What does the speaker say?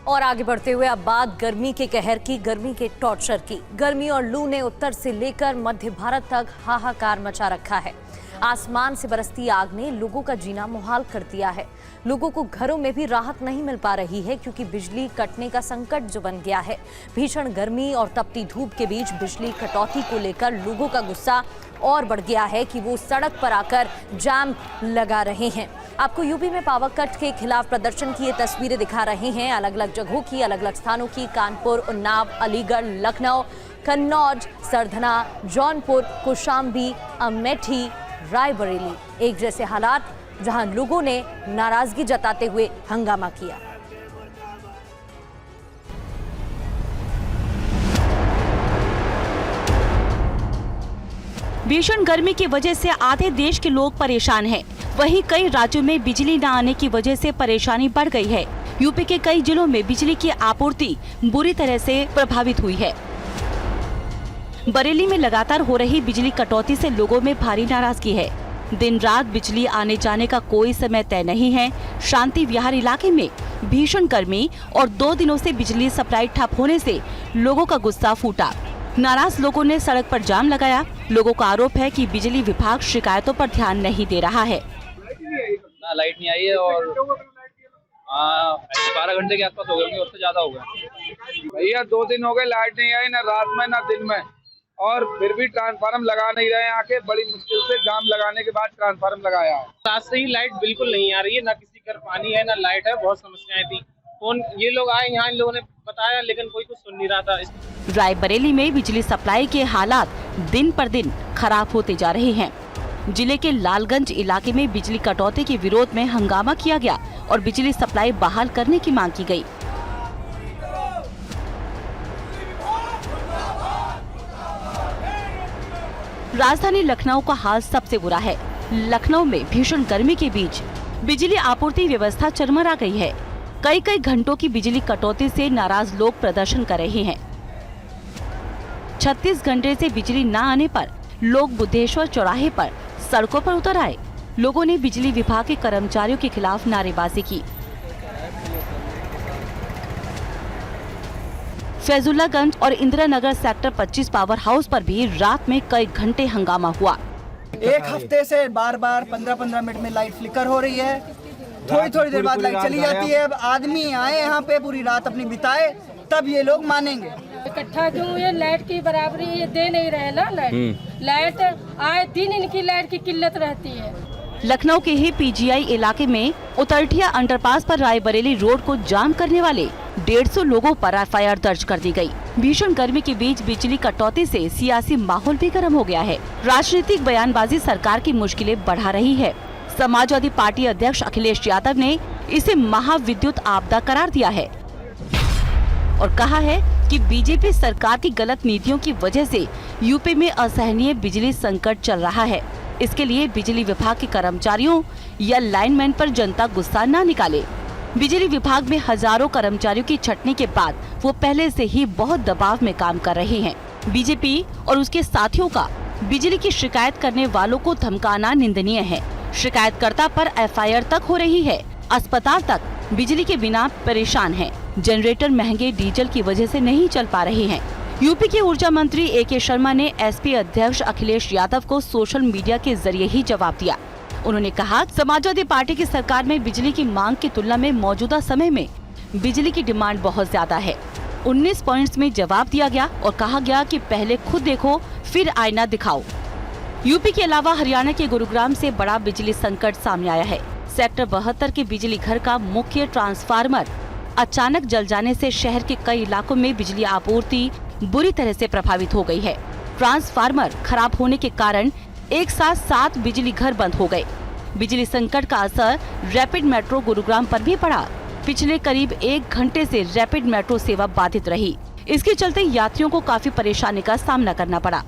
और आगे बढ़ते हुए अब बात गर्मी के कहर की, गर्मी के टॉर्चर की। गर्मी और लू ने उत्तर से लेकर मध्य भारत तक हाहाकार मचा रखा है। आसमान से बरसती आग ने लोगों का जीना मुहाल कर दिया है। लोगों को घरों में भी राहत नहीं मिल पा रही है क्योंकि बिजली कटने का संकट जो बन गया है। भीषण गर्मी और तपती धूप के बीच बिजली कटौती को लेकर लोगों का गुस्सा और बढ़ गया है कि वो सड़क पर आकर जाम लगा रहे हैं। आपको यूपी में पावर कट के खिलाफ प्रदर्शन की ये तस्वीरें दिखा रहे हैं, अलग अलग जगहों की, अलग अलग स्थानों की। कानपुर, उन्नाव, अलीगढ़, लखनऊ, कन्नौज, सरधना, जौनपुर, कौशाम्बी, अमेठी, रायबरेली, एक जैसे हालात जहां लोगों ने नाराजगी जताते हुए हंगामा किया। भीषण गर्मी की वजह से आधे देश के लोग परेशान हैं। वहीं कई राज्यों में बिजली न आने की वजह से परेशानी बढ़ गई है। यूपी के कई जिलों में बिजली की आपूर्ति बुरी तरह से प्रभावित हुई है। बरेली में लगातार हो रही बिजली कटौती से लोगों में भारी नाराजगी है। दिन रात बिजली आने जाने का कोई समय तय नहीं है। शांति विहार इलाके में भीषण गर्मी और 2 दिनों से बिजली सप्लाई ठप होने से लोगों का गुस्सा फूटा। नाराज लोगों ने सड़क पर जाम लगाया। लोगों का आरोप है कि बिजली विभाग शिकायतों पर ध्यान नहीं दे रहा है। ना लाइट नहीं आई है और 12 घंटे के आसपास हो गए होंगे, उससे ज्यादा हो गए। भैया 2 दिन हो गए लाइट नहीं आई, ना रात में ना दिन में, और फिर भी ट्रांसफार्मर लगा नहीं रहे। आके बड़ी मुश्किल से जाम लगाने के बाद ट्रांसफार्मर लगाया है। रात से ही लाइट बिल्कुल नहीं आ रही है, ना किसी घर पानी है ना लाइट है। बहुत समस्याएं थी। फोन ये लोग आए यहाँ, इन लोगों ने बताया लेकिन कोई कुछ सुन नहीं रहा था। रायबरेली में बिजली सप्लाई के हालात दिन पर दिन खराब होते जा रहे हैं। जिले के लालगंज इलाके में बिजली कटौती के विरोध में हंगामा किया गया और बिजली सप्लाई बहाल करने की मांग की गई। राजधानी लखनऊ का हाल सबसे बुरा है। लखनऊ में भीषण गर्मी के बीच बिजली आपूर्ति व्यवस्था चरमरा गई है। कई घंटों की बिजली कटौती से नाराज लोग प्रदर्शन कर रहे हैं। 36 घंटे से बिजली न आने पर लोग बुद्धेश्वर चौराहे पर सड़कों पर उतर आए। लोगों ने बिजली विभाग के कर्मचारियों के खिलाफ नारेबाजी की। फैजुल्लागंज और इंदिरानगर सेक्टर 25 पावर हाउस पर भी रात में कई घंटे हंगामा हुआ। एक हफ्ते से बार-बार 15-15 मिनट में लाइट फ्लिकर हो रही है। थोड़ी देर बाद लाइट चली जाती है। अब आदमी आए यहाँ पे पूरी रात अपनी बिताए तब ये लोग मानेंगे। इकट्ठा क्यों ये लाइट की बराबरी ये दे नहीं रहे ना। लाइट आए दिन इनकी लाइट की किल्लत रहती है। लखनऊ के ही पीजीआई इलाके में उतरठिया अंडरपास पर रायबरेली रोड को जाम करने वाले 150 लोगों पर एफआईआर दर्ज कर दी गई। भीषण गर्मी के बीच बिजली कटौती से सियासी माहौल भी गर्म हो गया है। राजनीतिक बयानबाजी सरकार की मुश्किलें बढ़ा रही है। समाजवादी पार्टी अध्यक्ष अखिलेश यादव ने इसे महाविद्युत आपदा करार दिया है और कहा है कि बीजेपी सरकार की गलत नीतियों की वजह से यूपी में असहनीय बिजली संकट चल रहा है। इसके लिए बिजली विभाग के कर्मचारियों या लाइनमैन पर जनता गुस्सा न निकाले। बिजली विभाग में हजारों कर्मचारियों की छटनी के बाद वो पहले से ही बहुत दबाव में काम कर रहे हैं। बीजेपी और उसके साथियों का बिजली की शिकायत करने वालों को धमकाना निंदनीय है। शिकायतकर्ता पर एफआईआर तक हो रही है। अस्पताल तक बिजली के बिना परेशान हैं। जनरेटर महंगे डीजल की वजह से नहीं चल पा रहे हैं। यूपी के ऊर्जा मंत्री एके शर्मा ने एसपी अध्यक्ष अखिलेश यादव को सोशल मीडिया के जरिए ही जवाब दिया। उन्होंने कहा, समाजवादी पार्टी की सरकार में बिजली की मांग की तुलना में मौजूदा समय में बिजली की डिमांड बहुत ज्यादा है। 19 पॉइंट्स में जवाब दिया गया और कहा गया कि पहले खुद देखो फिर आईना दिखाओ। यूपी के अलावा हरियाणा के गुरुग्राम से बड़ा बिजली संकट सामने आया है। सेक्टर 72 के बिजली घर का मुख्य ट्रांसफार्मर अचानक जल जाने से शहर के कई इलाकों में बिजली आपूर्ति बुरी तरह से प्रभावित हो गई है। ट्रांसफार्मर खराब होने के कारण एक साथ 7 बिजली घर बंद हो गए। बिजली संकट का असर रैपिड मेट्रो गुरुग्राम पर भी पड़ा। पिछले करीब 1 घंटे से रैपिड मेट्रो सेवा बाधित रही। इसके चलते यात्रियों को काफी परेशानी का सामना करना पड़ा।